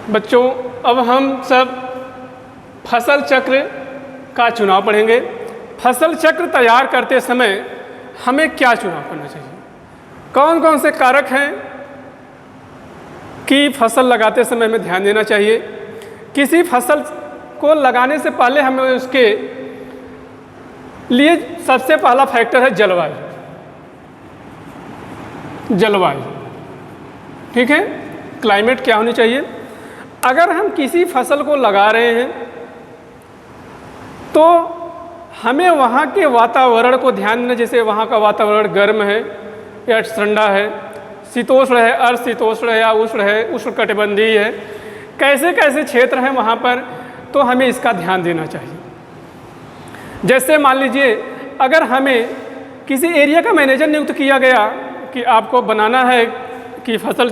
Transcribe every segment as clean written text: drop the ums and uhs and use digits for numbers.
बच्चों, अब हम सब फसल चक्र का चुनाव पढ़ेंगे। फसल चक्र तैयार करते समय हमें क्या चुनाव करना चाहिए, कौन कौन से कारक हैं कि फसल लगाते समय हमें ध्यान देना चाहिए। किसी फसल को लगाने से पहले हमें उसके लिए सबसे पहला फैक्टर है जलवायु। जलवायु, ठीक है, क्लाइमेट क्या होनी चाहिए। अगर हम किसी फसल को लगा रहे हैं तो हमें वहाँ के वातावरण को ध्यान देना, जैसे वहाँ का वातावरण गर्म है या ठंडा है, शीतोष्ण है, अर्धशीतोष्ण है या उष्ण है, उष्णकटिबंधीय है, कैसे कैसे क्षेत्र हैं वहाँ पर, तो हमें इसका ध्यान देना चाहिए। जैसे मान लीजिए अगर हमें किसी एरिया का मैनेजर नियुक्त किया गया कि आपको बनाना है कि फसल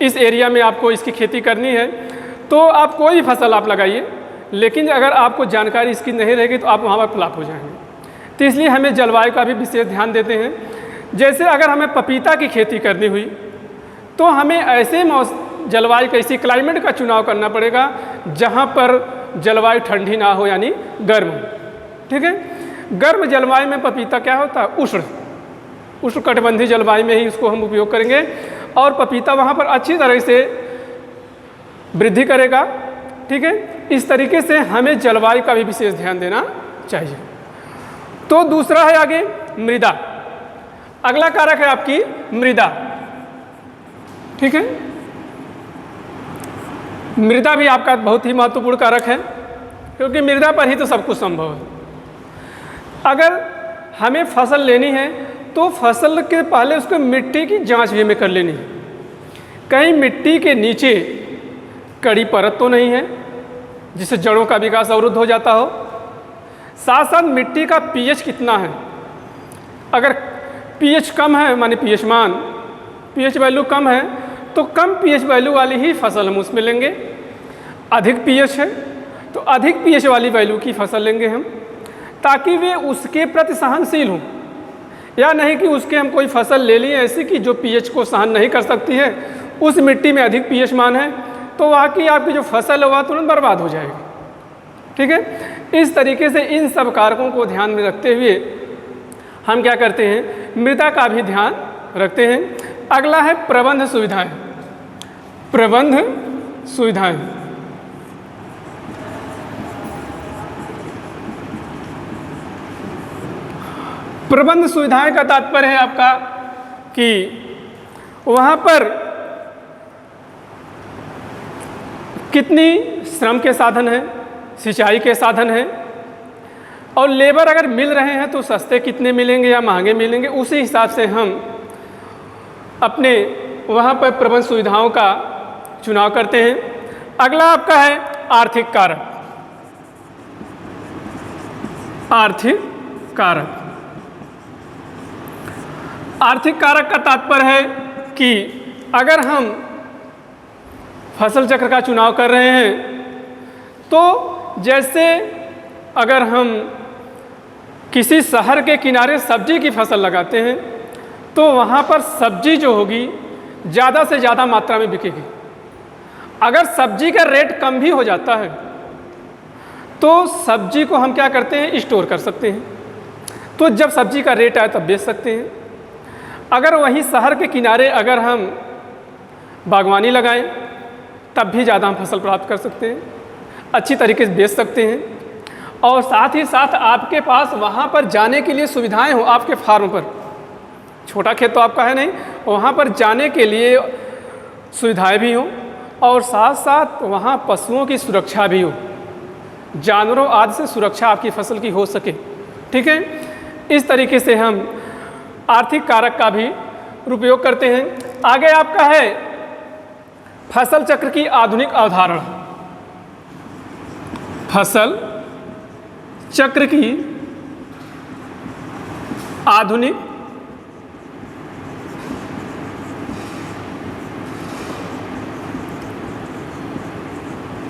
इस एरिया में आपको इसकी खेती करनी है, तो आप कोई फसल आप लगाइए, लेकिन अगर आपको जानकारी इसकी नहीं रहेगी तो आप वहाँ पर फ्लॉप हो जाएंगे। तो इसलिए हमें जलवायु का भी विशेष ध्यान देते हैं। जैसे अगर हमें पपीता की खेती करनी हुई तो हमें ऐसे जलवायु का, इसी क्लाइमेट का चुनाव करना पड़ेगा जहाँ पर जलवायु ठंडी ना हो, यानी गर्म हो। ठीक है, गर्म जलवायु में पपीता क्या होता है, उष्णकटिबंधीय जलवायु में ही इसको हम उपयोग करेंगे और पपीता वहाँ पर अच्छी तरह से वृद्धि करेगा। ठीक है, इस तरीके से हमें जलवायु का भी विशेष ध्यान देना चाहिए। तो दूसरा है आगे मृदा। अगला कारक है आपकी मृदा। ठीक है, मृदा भी आपका बहुत ही महत्वपूर्ण कारक है, क्योंकि मृदा पर ही तो सब कुछ संभव है। अगर हमें फसल लेनी है तो फसल के पहले उसको मिट्टी की जांच भी हमें कर लेनी है, कहीं मिट्टी के नीचे कड़ी परत तो नहीं है जिससे जड़ों का विकास अवरुद्ध हो जाता हो। साथ साथ मिट्टी का पीएच कितना है, अगर पीएच कम है, माने पीएच मान, पीएच वैल्यू कम है, तो कम पीएच वैल्यू वाली ही फसल हम उसमें लेंगे। अधिक पीएच है तो अधिक पीएच वाली वैल्यू की फसल लेंगे हम, ताकि वे उसके प्रति सहनशील हों। या नहीं कि उसके हम कोई फसल ले लिए ऐसी कि जो पीएच को सहन नहीं कर सकती है, उस मिट्टी में अधिक पीएच मान है, तो वहाँ की आपकी जो फसल है वह तुरंत बर्बाद हो जाएगी। ठीक है, इस तरीके से इन सब कारकों को ध्यान में रखते हुए हम क्या करते हैं, मृदा का भी ध्यान रखते हैं। अगला है प्रबंध सुविधाएं। प्रबंध सुविधाएं, प्रबंध सुविधाएं का तात्पर्य है आपका कि वहाँ पर कितनी श्रम के साधन हैं, सिंचाई के साधन हैं, और लेबर अगर मिल रहे हैं तो सस्ते कितने मिलेंगे या महंगे मिलेंगे, उसी हिसाब से हम अपने वहाँ पर प्रबंध सुविधाओं का चुनाव करते हैं। अगला आपका है आर्थिक कारक। आर्थिक कारक, आर्थिक कारक का तात्पर्य है कि अगर हम फसल चक्र का चुनाव कर रहे हैं तो जैसे अगर हम किसी शहर के किनारे सब्जी की फसल लगाते हैं तो वहाँ पर सब्जी जो होगी ज़्यादा से ज़्यादा मात्रा में बिकेगी। अगर सब्जी का रेट कम भी हो जाता है तो सब्जी को हम क्या करते हैं, स्टोर कर सकते हैं, तो जब सब्जी का रेट आए तब बेच सकते हैं। अगर वहीं शहर के किनारे अगर हम बागवानी लगाएं तब भी ज़्यादा हम फसल प्राप्त कर सकते हैं, अच्छी तरीके से बेच सकते हैं, और साथ ही साथ आपके पास वहाँ पर जाने के लिए सुविधाएं हो। आपके फार्म पर, छोटा खेत तो आपका है नहीं, वहाँ पर जाने के लिए सुविधाएं भी हों, और साथ साथ वहाँ पशुओं की सुरक्षा भी हो, जानवरों आदि से सुरक्षा आपकी फसल की हो सके। ठीक है, इस तरीके से हम आर्थिक कारक का भी उपयोग करते हैं। आगे आपका है फसल चक्र की आधुनिक अवधारणा। फसल चक्र की आधुनिक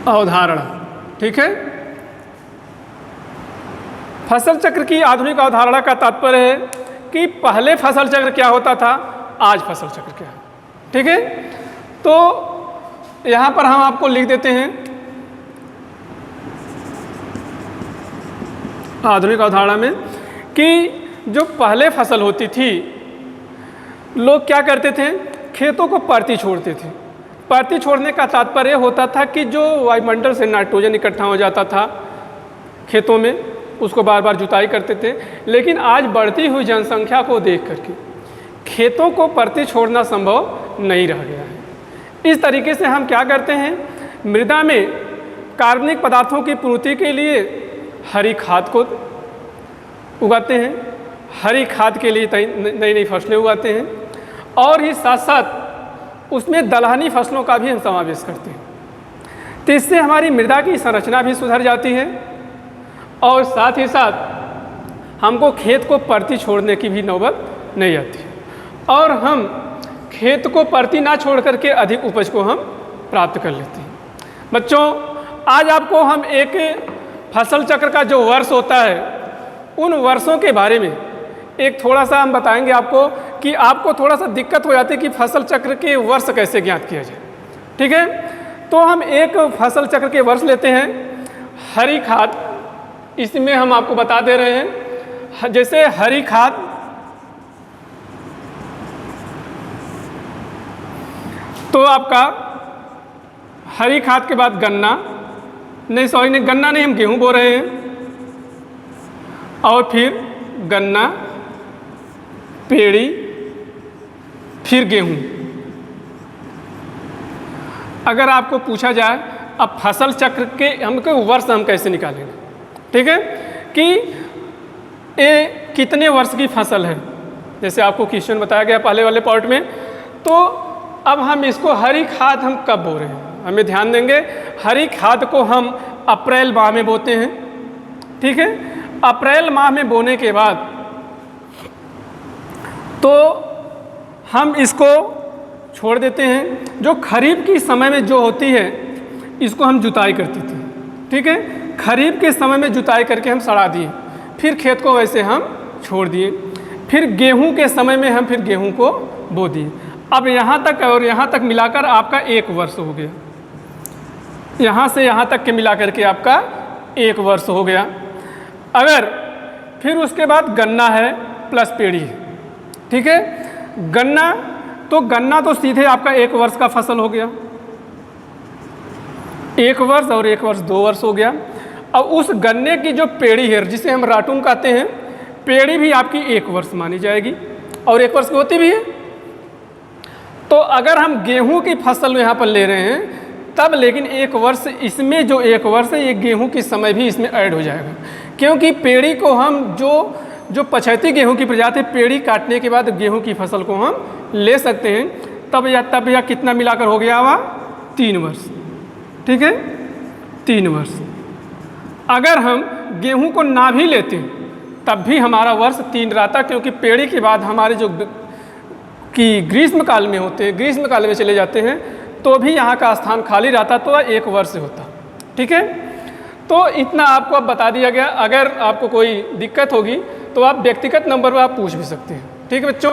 अवधारणा। ठीक है, फसल चक्र की आधुनिक अवधारणा का तात्पर्य है कि पहले फसल चक्र क्या होता था, आज फसल चक्र क्या है। ठीक है, तो यहाँ पर हम आपको लिख देते हैं आधुनिक अवधारणा में कि जो पहले फसल होती थी, लोग क्या करते थे, खेतों को परती छोड़ते थे। परती छोड़ने का तात्पर्य होता था कि जो वायुमंडल से नाइट्रोजन इकट्ठा हो जाता था खेतों में, उसको बार बार जुताई करते थे। लेकिन आज बढ़ती हुई जनसंख्या को देख करके खेतों को परती छोड़ना संभव नहीं रह गया है। इस तरीके से हम क्या करते हैं, मृदा में कार्बनिक पदार्थों की पूर्ति के लिए हरी खाद को उगाते हैं, हरी खाद के लिए नई नई फसलें उगाते हैं, और ही साथ साथ उसमें दलहनी फसलों का भी हम समावेश करते हैं। तो इससे हमारी मृदा की संरचना भी सुधर जाती है और साथ ही साथ हमको खेत को परती छोड़ने की भी नौबत नहीं आती है, और हम खेत को परती ना छोड़ करके अधिक उपज को हम प्राप्त कर लेते हैं। बच्चों, आज आपको हम एक फसल चक्र का जो वर्ष होता है उन वर्षों के बारे में एक थोड़ा सा हम बताएंगे आपको, कि आपको थोड़ा सा दिक्कत हो जाती है कि फसल चक्र के वर्ष कैसे ज्ञात किया जाए। ठीक है, तो हम एक फसल चक्र के वर्ष लेते हैं। हरी खाद, इसमें हम आपको बता दे रहे हैं, जैसे हरी खाद तो आपका हरी खाद के बाद गन्ना, गन्ना नहीं, हम गेहूं बो रहे हैं, और फिर गन्ना, पेड़ी, फिर गेहूं। अगर आपको पूछा जाए अब फसल चक्र के हमको वर्ष हम कैसे निकालेंगे, ठीक है, कि ये कितने वर्ष की फसल है, जैसे आपको क्वेश्चन बताया गया पहले वाले पार्ट में। तो अब हम इसको हरी खाद हम कब बो रहे हैं, हमें ध्यान देंगे। हरी खाद को हम अप्रैल माह में बोते हैं। ठीक है, अप्रैल माह में बोने के बाद तो हम इसको छोड़ देते हैं। जो खरीफ की समय में जो होती है इसको हम जुताई करते थे। ठीक है, खरीफ के समय में जुताई करके हम सड़ा दिए, फिर खेत को वैसे हम छोड़ दिए। फिर गेहूं के समय में हम फिर गेहूं को बो दिए। अब यहाँ तक और यहाँ तक मिलाकर आपका एक वर्ष हो गया, यहाँ से यहाँ तक के मिलाकर के आपका एक वर्ष हो गया। अगर फिर उसके बाद गन्ना है प्लस पेड़ी है। ठीक है, गन्ना तो सीधे आपका एक वर्ष का फसल हो गया, एक वर्ष और एक वर्ष 2 वर्ष हो गया। अब उस गन्ने की जो पेड़ी है जिसे हम राटून कहते हैं, पेड़ी भी आपकी 1 वर्ष मानी जाएगी और 1 वर्ष की होती भी है। तो अगर हम गेहूं की फसल यहाँ पर ले रहे हैं तब, लेकिन 1 वर्ष इसमें जो 1 वर्ष है ये गेहूं की समय भी इसमें ऐड हो जाएगा, क्योंकि पेड़ी को हम जो पछैती गेहूं की प्रजाति पेड़ी काटने के बाद गेहूं की फसल को हम ले सकते हैं। तब या कितना मिलाकर हो गया हुआ 3 वर्ष। ठीक है, 3 वर्ष। अगर हम गेहूं को ना भी लेते तब भी हमारा वर्ष 3 रहता, क्योंकि पेड़ी के बाद हमारे जो कि ग्रीष्म काल में होते हैं, ग्रीष्म काल में चले जाते हैं, तो भी यहाँ का स्थान खाली रहता, तो 1 वर्ष होता। ठीक है, तो इतना आपको अब बता दिया गया। अगर आपको कोई दिक्कत होगी तो आप व्यक्तिगत नंबर पर आप पूछ भी सकते हैं। ठीक है बच्चों।